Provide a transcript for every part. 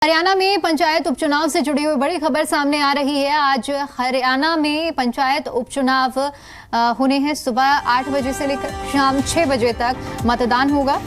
हरियाणा में पंचायत उपचुनाव से जुड़ी हुई बड़ी खबर सामने आ रही है। आज हरियाणा में पंचायत उपचुनाव होने हैं। सुबह 8 बजे से लेकर शाम 6 बजे तक मतदान होगा।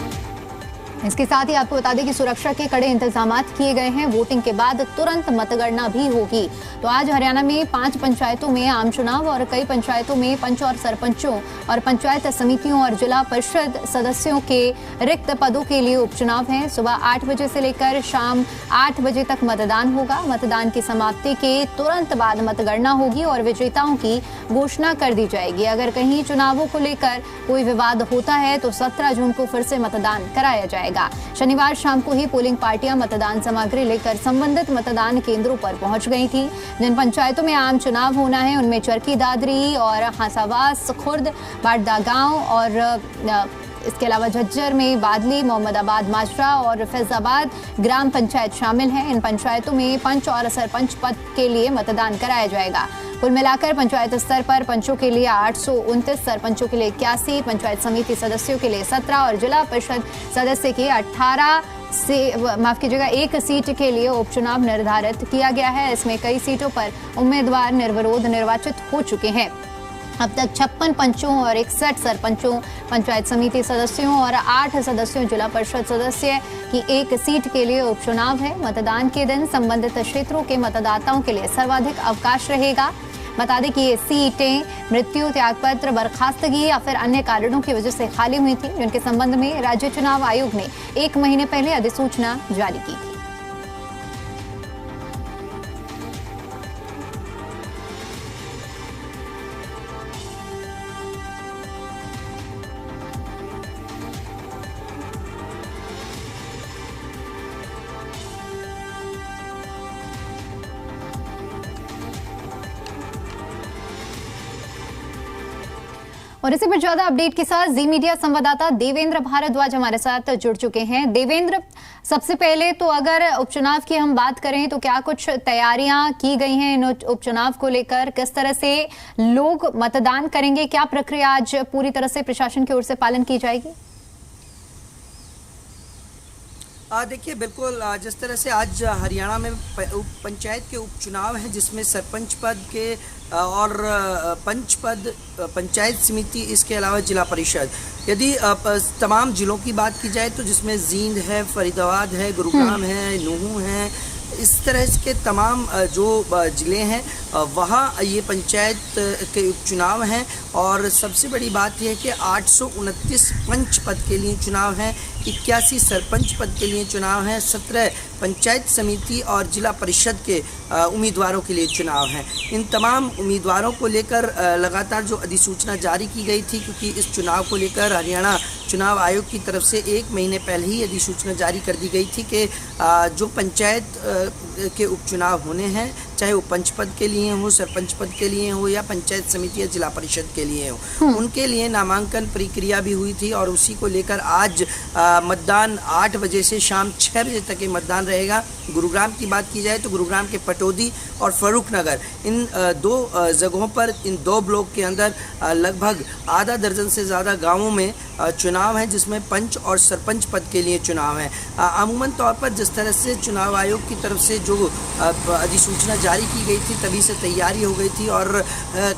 इसके साथ ही आपको बता दें कि सुरक्षा के कड़े इंतजाम किए गए हैं। वोटिंग के बाद तुरंत मतगणना भी होगी। तो आज हरियाणा में 5 पंचायतों में आम चुनाव और कई पंचायतों में पंच और सरपंचों और पंचायत समितियों और जिला परिषद सदस्यों के रिक्त पदों के लिए उपचुनाव है। सुबह 8 बजे से लेकर शाम 8 बजे तक मतदान होगा। मतदान की समाप्ति के तुरंत बाद मतगणना होगी और विजेताओं की घोषणा कर दी जाएगी। अगर कहीं चुनावों को लेकर कोई विवाद होता है तो 17 जून को फिर से मतदान कराया जाएगा। शनिवार शाम को ही पोलिंग पार्टियां मतदान सामग्री लेकर संबंधित मतदान केंद्रों पर पहुंच गई थी। जिन पंचायतों में आम चुनाव होना है उनमें चरखी दादरी और हासावास, खुर्द, बाड़दा गांव और इसके अलावा झज्जर में बादली, मोहम्मदाबाद माजरा और फैजाबाद ग्राम पंचायत शामिल हैं। इन पंचायतों में पंच और सरपंच पद के लिए मतदान कराया जाएगा। कुल मिलाकर पंचायत स्तर पर पंचों के लिए 829, सरपंचों के लिए 81, पंचायत समिति सदस्यों के लिए 17 और जिला परिषद सदस्य के 18 से एक सीट के लिए उपचुनाव निर्धारित किया गया है। इसमें कई सीटों पर उम्मीदवार निर्विरोध निर्वाचित हो चुके हैं। अब तक 56 पंचों और 61 सरपंचों, पंचायत समिति सदस्यों और 8 सदस्यों जिला परिषद सदस्य की एक सीट के लिए उपचुनाव है। मतदान के दिन संबंधित क्षेत्रों के मतदाताओं के लिए सर्वाधिक अवकाश रहेगा। बता दें कि ये सीटें मृत्यु, त्यागपत्र, बर्खास्तगी या फिर अन्य कारणों की वजह से खाली हुई थी, जिनके संबंध में राज्य चुनाव आयोग ने 1 महीने पहले अधिसूचना जारी की थी। और इसी पर ज्यादा अपडेट के साथ जी मीडिया संवाददाता देवेंद्र भारद्वाज हमारे साथ जुड़ चुके हैं। देवेंद्र, सबसे पहले तो अगर उपचुनाव की हम बात करें तो क्या कुछ तैयारियां की गई हैं इन उपचुनाव को लेकर? किस तरह से लोग मतदान करेंगे? क्या प्रक्रिया आज पूरी तरह से प्रशासन की ओर से पालन की जाएगी? देखिए, बिल्कुल जिस तरह से आज हरियाणा में पंचायत के उपचुनाव हैं, जिसमें सरपंच पद के और पंच पद, पंचायत समिति, इसके अलावा जिला परिषद, यदि तमाम जिलों की बात की जाए तो जिसमें जींद है, फरीदाबाद है, गुरुग्राम है, नूहू है, इस तरह के तमाम जो ज़िले हैं वहाँ ये पंचायत के उपचुनाव हैं। और सबसे बड़ी बात यह है कि 829 पंच पद के लिए चुनाव हैं, 81 सरपंच पद के लिए चुनाव हैं, 17 पंचायत समिति और जिला परिषद के उम्मीदवारों के लिए चुनाव हैं। इन तमाम उम्मीदवारों को लेकर लगातार जो अधिसूचना जारी की गई थी, क्योंकि इस चुनाव को लेकर हरियाणा चुनाव आयोग की तरफ से 1 महीने पहले ही अधिसूचना जारी कर दी गई थी कि जो पंचायत के उपचुनाव होने हैं, चाहे वो पंच पद के लिए हो, सरपंच पद के लिए हो या पंचायत समिति या जिला परिषद के लिए हो, उनके लिए नामांकन प्रक्रिया भी हुई थी। और उसी को लेकर आज मतदान 8 बजे से शाम 6 बजे तक ये मतदान रहेगा। गुरुग्राम की बात की जाए तो गुरुग्राम के पटौदी और फर्रुखनगर, इन 2 जगहों पर, इन 2 ब्लॉक के अंदर लगभग आधा दर्जन से ज़्यादा गाँवों में चुनाव है, जिसमें पंच और सरपंच पद के लिए चुनाव है। अमूमन तौर पर जिस तरह से चुनाव आयोग की तरफ से जो अधिसूचना जारी की गई थी, तभी से तैयारी हो गई थी। और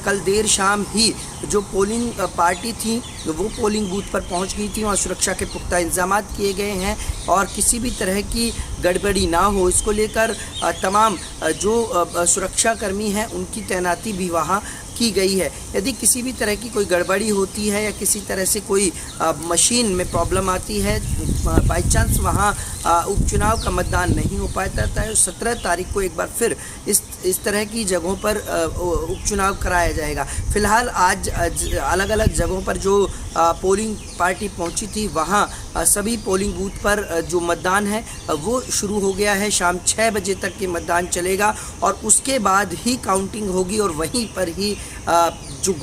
कल देर शाम ही जो पोलिंग पार्टी थी वो पोलिंग बूथ पर पहुंच गई थी। वहाँ सुरक्षा के पुख्ता इंतजाम किए गए हैं और किसी भी तरह की गड़बड़ी ना हो, इसको लेकर तमाम जो सुरक्षाकर्मी हैं उनकी तैनाती भी वहाँ की गई है। यदि किसी भी तरह की कोई गड़बड़ी होती है या किसी तरह से कोई मशीन में प्रॉब्लम आती है, बाई चांस वहाँ उपचुनाव का मतदान नहीं हो पाता है, 17 तारीख को एक बार फिर इस तरह की जगहों पर उपचुनाव कराया जाएगा। फिलहाल आज अलग अलग जगहों पर जो पोलिंग पार्टी पहुंची थी, वहां सभी पोलिंग बूथ पर जो मतदान है वो शुरू हो गया है। शाम 6 बजे तक के मतदान चलेगा और उसके बाद ही काउंटिंग होगी और वहीं पर ही जो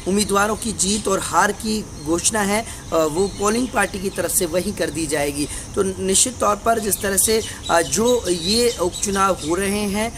उम्मीदवारों की जीत और हार की घोषणा है वो पोलिंग पार्टी की तरफ से वही कर दी जाएगी। तो निश्चित तौर पर जिस तरह से जो ये उपचुनाव हो रहे हैं,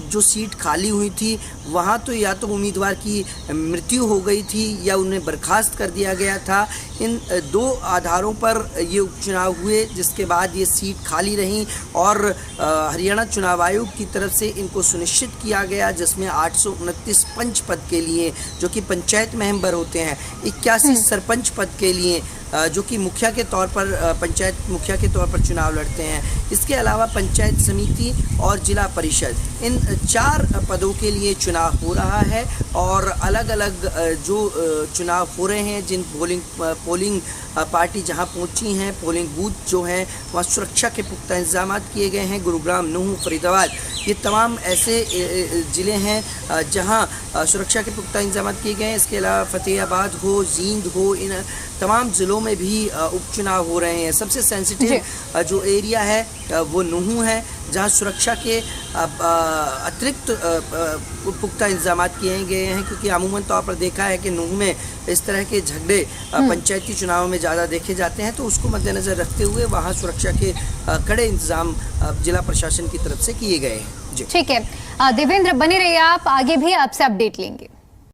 जो सीट खाली हुई थी वहाँ तो या तो उम्मीदवार की मृत्यु हो गई थी या उन्हें बर्खास्त कर दिया गया था। इन दो आधारों पर ये उपचुनाव हुए, जिसके बाद ये सीट खाली रहीं और हरियाणा चुनाव आयोग की तरफ से इनको सुनिश्चित किया गया, जिसमें 829 पंच पद के लिए जो कि पंचायत मेंबर होते हैं, 81 सरपंच पद के लिए जो कि मुखिया के तौर पर पंचायत मुखिया के तौर पर चुनाव लड़ते हैं। इसके अलावा पंचायत समिति और जिला परिषद, इन 4 पदों के लिए चुनाव हो रहा है। और अलग अलग जो चुनाव हो रहे हैं, जिन पोलिंग पार्टी जहां पहुंची हैं, पोलिंग बूथ जो हैं वहाँ सुरक्षा के पुख्ता इंतजाम किए गए हैं। गुरुग्राम, नूंह, फरीदाबाद, ये तमाम ऐसे ज़िले हैं जहां सुरक्षा के पुख्ता इंतजाम किए गए हैं। इसके अलावा फतेहाबाद हो, जींद हो, इन तमाम ज़िलों में भी उपचुनाव हो रहे हैं। सबसे सेंसिटिव जो एरिया है वो नूंह है, जहां सुरक्षा के अतिरिक्त पुख्ता इंतजाम किए गए हैं, क्योंकि अमूमन तौर पर देखा है कि नूंह में इस तरह के झगड़े पंचायती चुनाव में ज़्यादा देखे जाते हैं। तो उसको मद्देनज़र रखते हुए वहाँ सुरक्षा के कड़े इंतजाम जिला प्रशासन की तरफ से किए गए हैं। ठीक है देवेंद्र, बने रहिए आप, आगे भी आपसे अपडेट लेंगे।